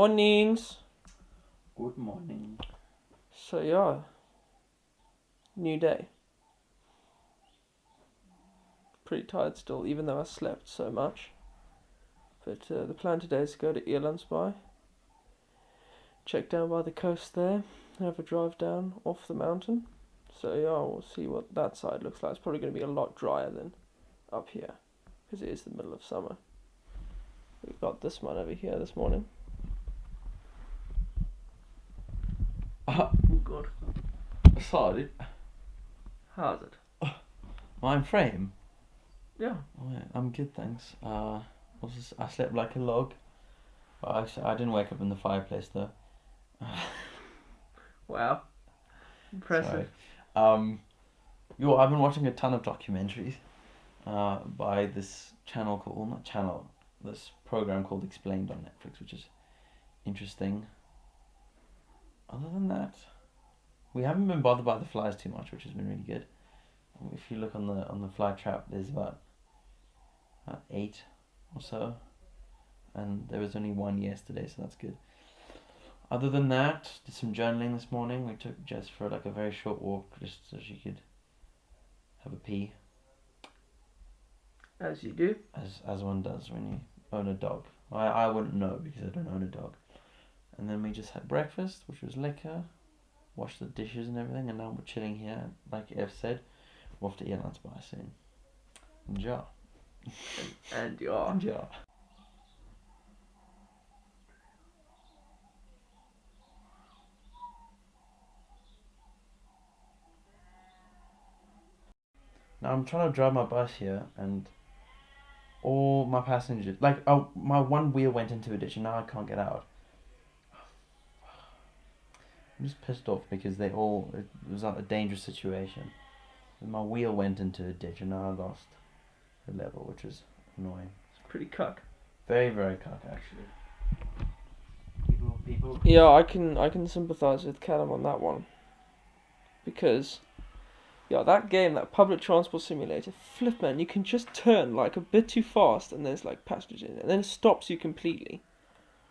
Mornings. Good morning. So yeah, new day. Pretty tired still, even though I slept so much. But the plan today is to go to Elands Bay. Check down by the coast there. Have a drive down off the mountain. So yeah, we'll see what that side looks like. It's probably going to be a lot drier than up here, because it is the middle of summer. We've got this one over here this morning. Oh god. Sorry. How's it? My frame? Yeah. Oh, yeah, I'm good, thanks. I slept like a log. But I didn't wake up in the fireplace though. Wow. Impressive. Sorry. I've been watching a ton of documentaries by this channel called, well, not channel, this program called Explained on Netflix, which is interesting. Other than that, we haven't been bothered by the flies too much, which has been really good. If you look on the fly trap, there's about 8 or so, and there was only 1 yesterday, so that's good. Other than that, did some journaling this morning. We took Jess for like a very short walk just so she could have a pee. As you do. As one does when you own a dog. I wouldn't know because I don't own a dog. And then we just had breakfast, which was liquor. Washed the dishes and everything, and now we're chilling here. Like Ev said, we're off to Elands Bay soon. Enjoy. And you are. Enjoy. Now I'm trying to drive my bus here, and all my passengers, my one wheel went into a ditch, and now I can't get out. I'm just pissed off because it was a dangerous situation. My wheel went into a ditch, and now I lost the level, which is annoying. It's pretty cuck. Very, very cuck, actually. People. Yeah, I can sympathise with Callum on that one. Because, yeah, that game, that public transport simulator, flip man, you can just turn like a bit too fast, and there's like passengers in it, and then it stops you completely,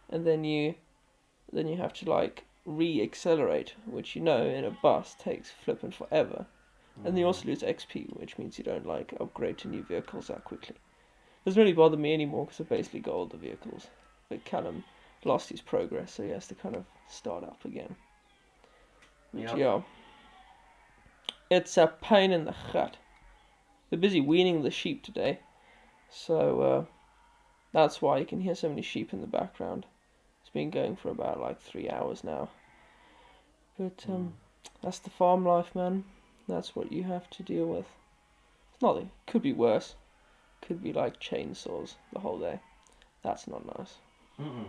and then you have to like re-accelerate, which in a bus takes flipping forever, and then you also lose XP, which means you don't like upgrade to new vehicles that quickly. Doesn't really bother me anymore because I've basically got all the vehicles, but Callum lost his progress, so he has to kind of start up again. Which, yeah, it's a pain in the gut. They're busy weaning the sheep today, so that's why you can hear so many sheep in the background. It's been going for about like 3 hours now. But that's the farm life, man. That's what you have to deal with. It's not. It could be worse. Could be like chainsaws the whole day. That's not nice. Mm-mm.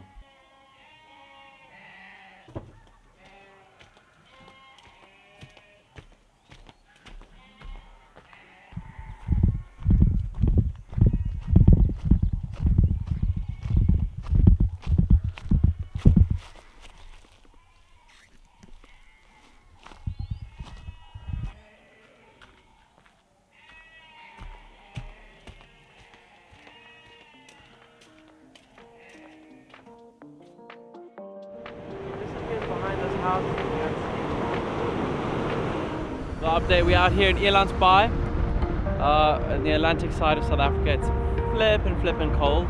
The update, we're out here in Elands Bay, on the Atlantic side of South Africa. It's flippin' cold.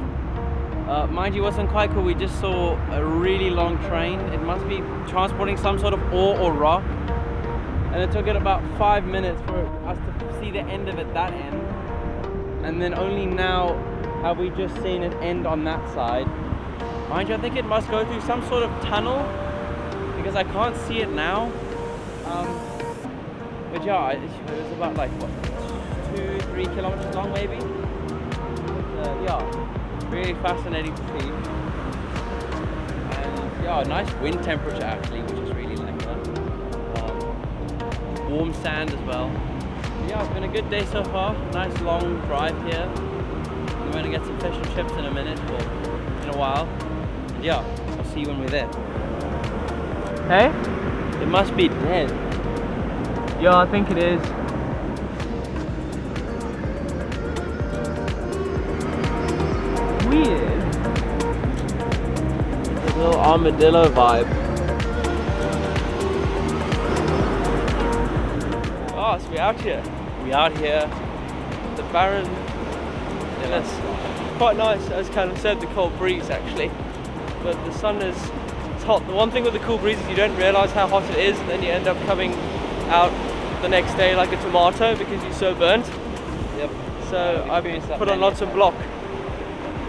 Mind you, it wasn't quite cool. We just saw a really long train. It must be transporting some sort of ore or rock. And it took it about 5 minutes for us to see the end of it, that end. And then only now have we just seen it end on that side. Mind you, I think it must go through some sort of tunnel because I can't see it now. But yeah, it was about like, what, 2-3 kilometers long maybe? But, yeah, really fascinating to see. And yeah, nice wind temperature actually, which is really like that. Warm sand as well. But yeah, it's been a good day so far. Nice long drive here. We're going to get some fish and chips in a minute, or in a while. And yeah, I'll see you when we're there. Hey? It must be dead. Yeah, I think it is. Weird. There's a little armadillo vibe. Oh, so we're out here. We out here. The barren. Yeah, that's quite nice, as Callum said, the cold breeze actually. But the sun is it's hot. The one thing with the cool breeze is you don't realise how hot it is, and then you end up coming out the next day like a tomato because you're so burnt. Yep. So I've put on lots of block,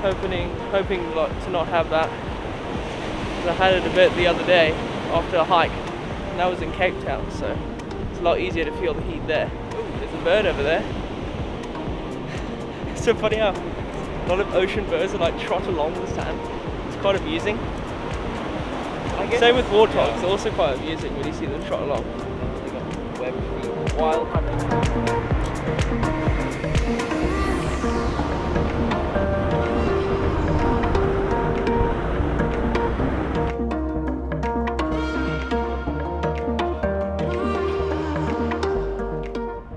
hoping to not have that. 'Cause I had it a bit the other day after a hike, and that was in Cape Town, so it's a lot easier to feel the heat there. Ooh, there's a bird over there. It's so funny how a lot of ocean birds are like trot along the sand. It's quite amusing. Same with warthogs, it's also quite amusing when you see them trot along. Web feet, wild hunting.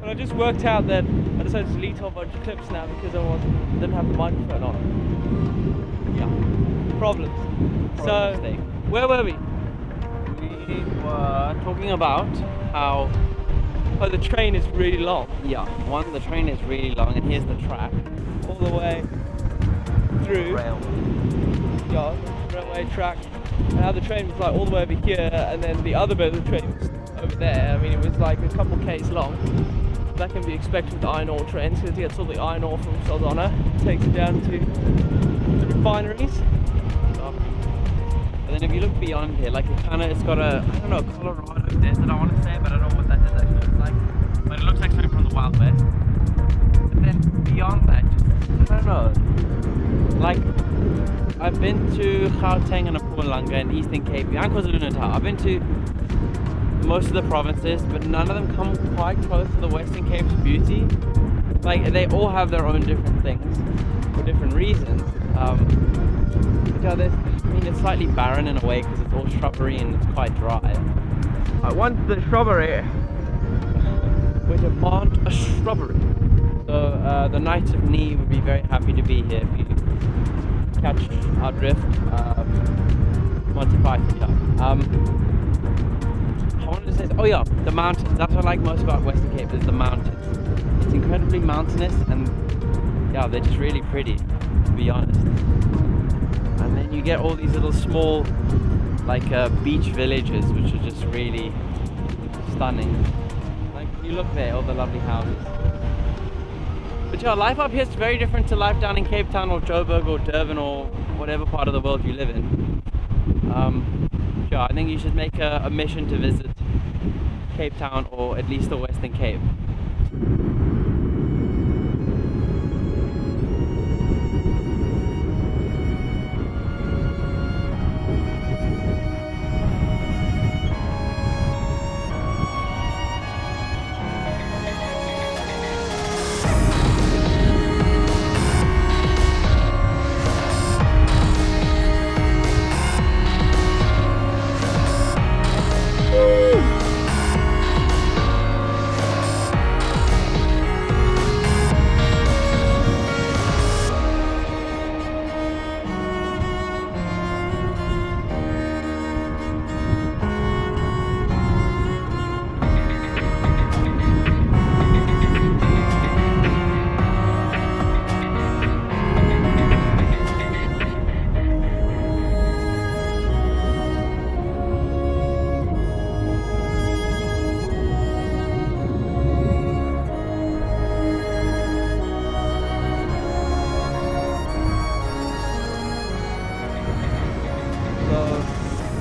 And I just worked out that I decided to delete a whole bunch of clips now because I didn't have the microphone on. Yeah. Problems. So, Mistake. where were we? We were talking about how, Oh, the train is really long. yeah, one, the train is really long, and here's the track. All the way through. Rail. Yeah, railway track. And how the train was like all the way over here, and then the other bit of the train was over there. I mean, it was like a couple k's long. That can be expected with iron ore trains because it gets all the iron ore from Saldanha, takes it down to the refineries. And then if you look beyond here, like it's got a, I don't know, Colorado desert I want to say, but I don't know what that desert actually looks like. But it looks like something from the Wild West. And then beyond that, just, I don't know. Like, I've been to Gauteng and Mpumalanga and Eastern Cape and KwaZulu-Natal. I've been to most of the provinces, but none of them come quite close to the Western Cape's beauty. Like, they all have their own different things for different reasons. It's slightly barren in a way because it's all shrubbery and it's quite dry. I want the shrubbery. We demand a shrubbery. So the Knights of Knee would be very happy to be here if you catch our drift. Monty Python, yeah. I wanted to say, oh yeah, the mountains. That's what I like most about Western Cape is the mountains. It's incredibly mountainous and yeah, they're just really pretty, to be honest. And then you get all these little small, like beach villages, which are just really stunning. Like you look there, all the lovely houses. But yeah, life up here is very different to life down in Cape Town or Joburg or Durban or whatever part of the world you live in. Yeah, I think you should make a mission to visit Cape Town or at least the Western Cape.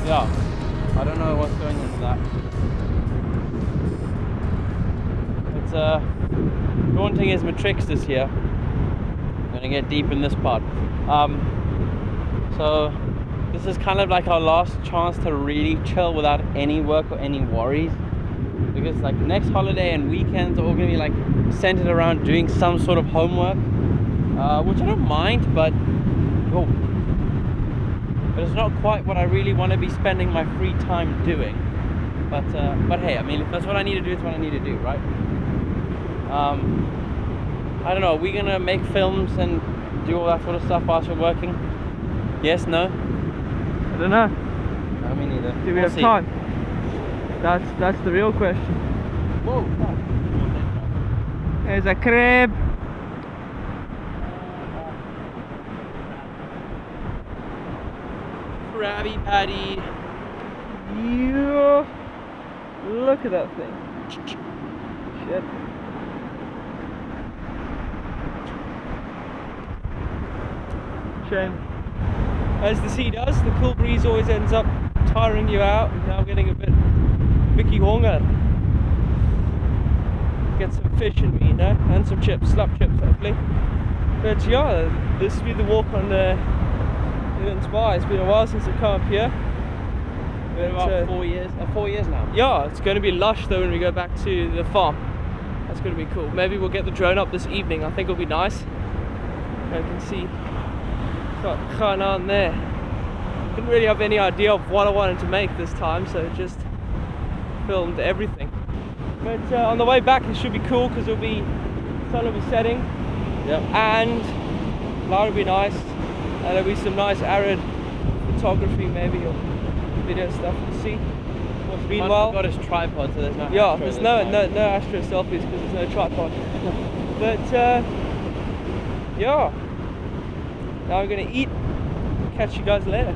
Yeah, I don't know what's going into that. It's daunting as Matrixtus here. I'm gonna get deep in this part. So this is kind of like our last chance to really chill without any work or any worries. Because like next holiday and weekends are all gonna be like centered around doing some sort of homework, which I don't mind, but it's not quite what I really want to be spending my free time doing. But hey, I mean, if that's what I need to do, it's what I need to do, right? I don't know, are we gonna make films and do all that sort of stuff whilst we're working? Yes, no? I don't know. I mean, neither. Do we have time? That's the real question. Whoa! There's a crab. Krabby Patty. Yeah. Look at that thing. Shit. Shame. As the sea does, the cool breeze always ends up tiring you out, and now I'm getting a bit Mickey Hunger. Get some fish in me, you know, and some chips, slap chips hopefully. But yeah, this will be the walk on the Elands Bay. It's been a while since I've come up here. Been about 4 years. 4 years now. Yeah, it's going to be lush though when we go back to the farm. That's going to be cool. Maybe we'll get the drone up this evening. I think it'll be nice. I can see what's going on there. Didn't really have any idea of what I wanted to make this time, so just filmed everything. But on the way back it should be cool because it'll be sun will be setting. Yep. And light will be nice. And there'll be some nice arid photography maybe or video stuff we'll see. Meanwhile, got his tripod, so there's no. yeah, Astro there's this no time. Astro selfies because there's no tripod. But yeah, now we're gonna eat. Catch you guys later.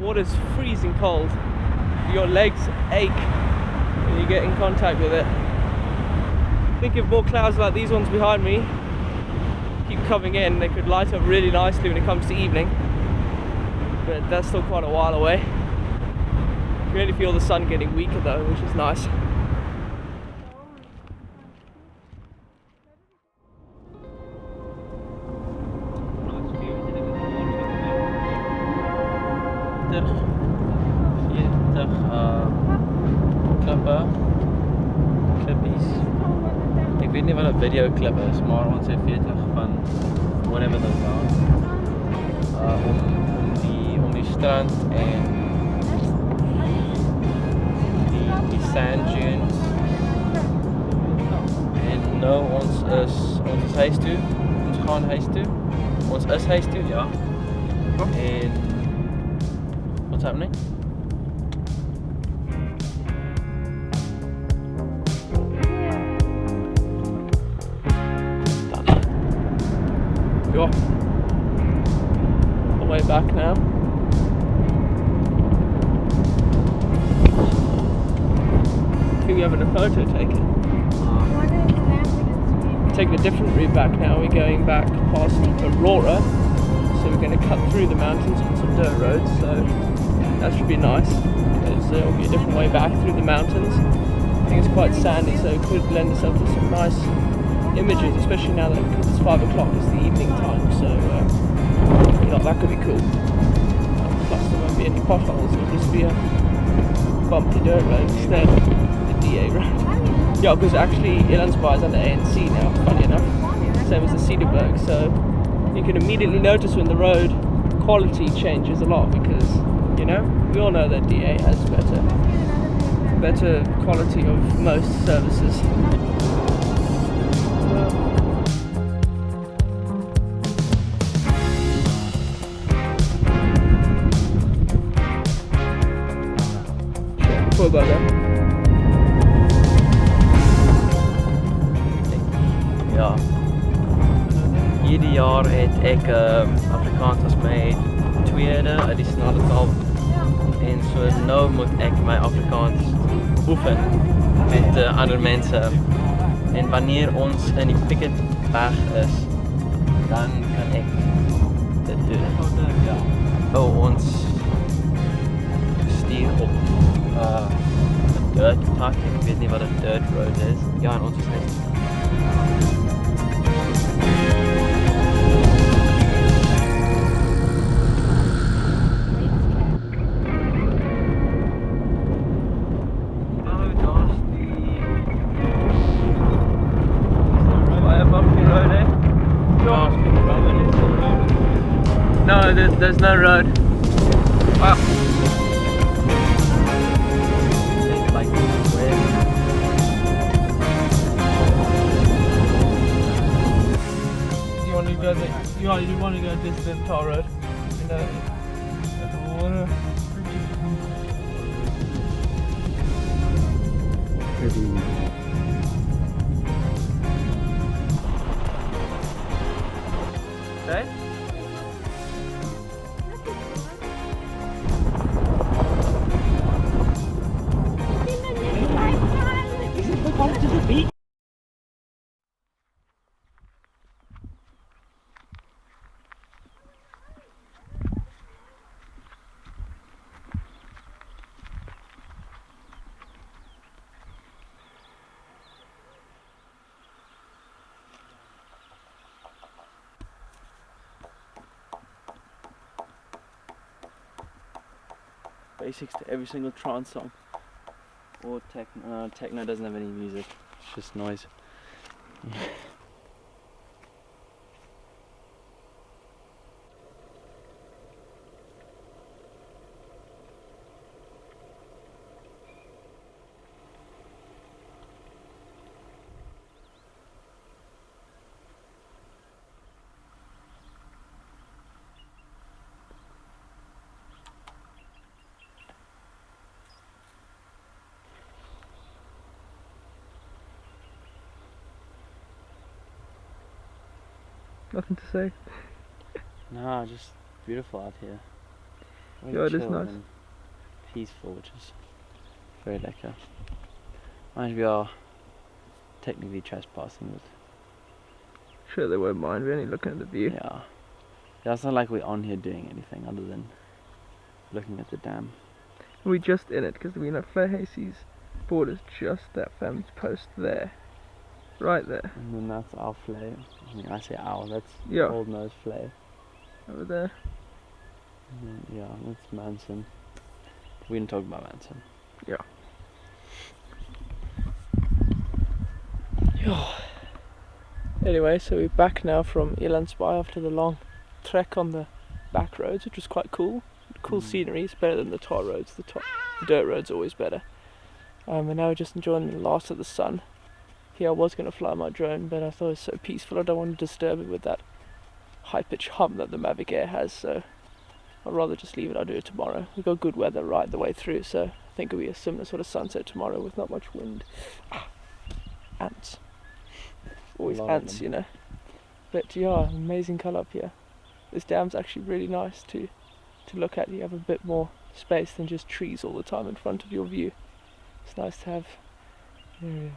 Water's freezing cold. Your legs ache when you get in contact with it. Think if more clouds like these ones behind me keep coming in, they could light up really nicely when it comes to evening. But that's still quite a while away. You really feel the sun getting weaker though, which is nice. Klippies. Ek weet nie wat 'n video klip is, maar ons het 40 van whatever those are. Om die strand en die sand dunes. En nou ons is huis toe. Ons gaan huis toe. Ons is huis toe, ja. En what's happening? Yeah. On the way back now. I think we're having a photo taken. Taking a different route back now. We're going back past Aurora. So we're going to cut through the mountains on some dirt roads. So that should be nice. Because there'll be a different way back through the mountains. I think it's quite sandy, so it could lend itself to some nice images, especially now that it's 5 o'clock, it's the evening time, so you know, that could be cool. Plus there won't be any potholes, it'll just be a bumpy dirt road instead, the DA road. Yeah, because actually Elands Bay is under ANC now, funny enough, same as the Cedarburg, so you can immediately notice when the road quality changes a lot, because, you know, we all know that DA has better quality of most services. Cool about that. Ja. Hierdie jaar het ek Afrikaans as my tweede addisionele taal. En so nou moet ek my Afrikaans oefen met ander mense. En wanneer ons in die Piketberg is, dan kan ek dit doen. Ja. Ons stuur op 'n dirt path. Ek weet nie wat 'n dirt road is. Ja, en ons is net Bumpy road, eh? No, there's no road. Wow. Like where? You want to go this tar road? You know, the water. Okay. Basics to every single trance song. Or techno. Techno doesn't have any music. It's just noise. Nothing to say. No, just beautiful out here. Very Yeah, it is chill nice. and peaceful, which is very lekker. Mind we are technically trespassing, but Sure, they won't mind. We're only looking at the view. yeah. Yeah, it's not like we're on here doing anything other than looking at the dam. We're just in it because we know Flair Hasey's border's just that famous post there. Right there. And then that's our flay. I mean, I say our, that's Yeah. Old Nose Flay. Over there. And then, yeah, that's Manson. We didn't talk about Manson. Yeah. Anyway, so we're back now from Elands Bay after the long trek on the back roads, which was quite cool. Cool scenery. It's better than the tar roads. The dirt roads are always better. And now we're just enjoying the last of the sun. Here I was going to fly my drone, but I thought it was so peaceful I don't want to disturb it with that high-pitched hum that the Mavic Air has, so I'd rather just leave it. I'll do it tomorrow. We've got good weather right the way through, so I think it'll be a similar sort of sunset tomorrow with not much wind. Ants. Always ants, you know. But yeah, amazing colour up here. This dam's actually really nice to look at. You have a bit more space than just trees all the time in front of your view. It's nice to have. Yeah.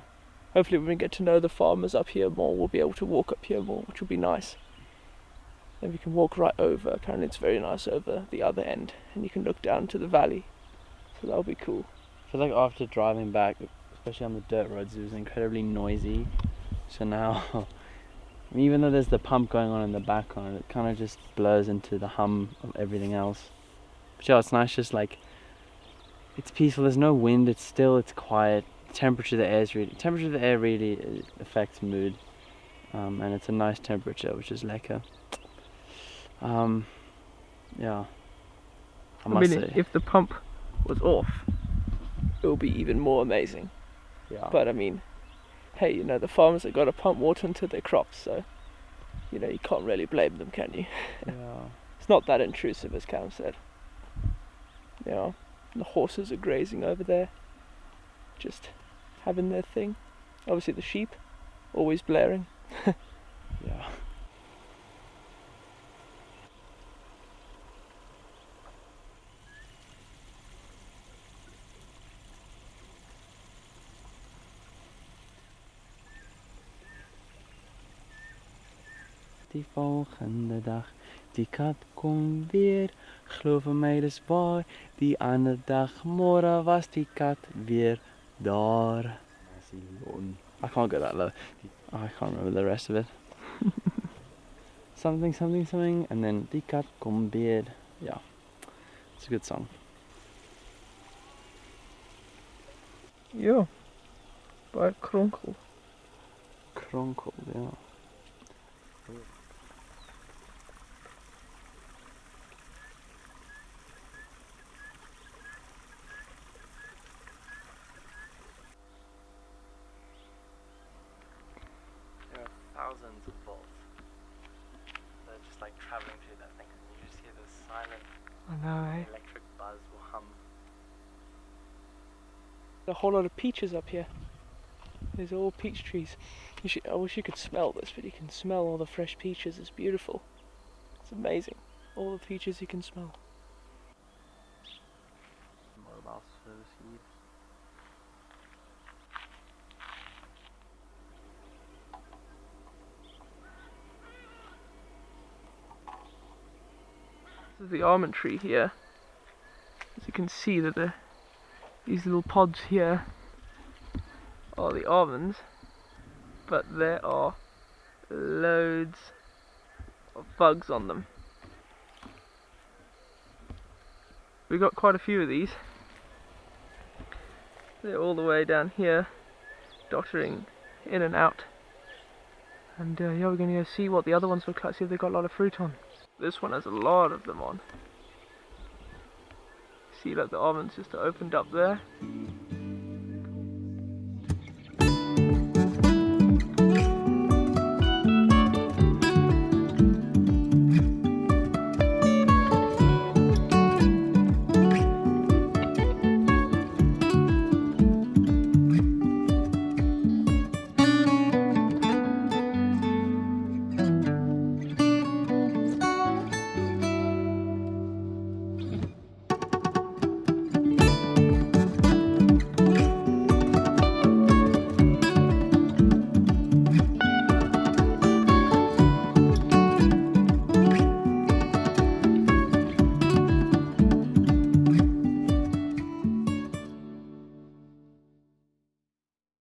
Hopefully when we get to know the farmers up here more, we'll be able to walk up here more, which will be nice. Then we can walk right over. Apparently it's very nice over the other end, and you can look down to the valley. So that'll be cool. I feel like after driving back, especially on the dirt roads, it was incredibly noisy. So now, I mean, even though there's the pump going on in the background, it kind of just blurs into the hum of everything else. But yeah, it's nice, just like, it's peaceful, there's no wind, it's still, it's quiet. Temperature of the air really affects mood, and it's a nice temperature, which is lekker. Yeah, I must say. If the pump was off, it would be even more amazing. Yeah. But I mean, hey, you know, the farmers have got to pump water into their crops, so you know, you can't really blame them, can you? Yeah. It's not that intrusive, as Cam said. You know, the horses are grazing over there, just having their thing. Obviously the sheep, always blaring. Yeah. Die volgende dag, die kat kom weer. Geloof my, dis waar. Die ander dag, môre was die kat weer daar. I can't go that low. I can't remember the rest of it. Something, something, something, and then die kat kom weer. Yeah, it's a good song. Ja, by Kronkel. Kronkel, yeah. like traveling through that thing, and you just hear this silent I know, eh? electric buzz or hum. A whole lot of peaches up here. These are all peach trees. I wish you could smell this, but you can smell all the fresh peaches. It's beautiful. It's amazing. All the peaches you can smell. Mobile service seed. This is the almond tree here. As you can see that these little pods here are the almonds, but there are loads of bugs on them. We got quite a few of these. They're all the way down here, dottering in and out. And yeah, we're going to go see what the other ones look like, see if they've got a lot of fruit on. This one has a lot of them on. See, like the almonds just opened up there.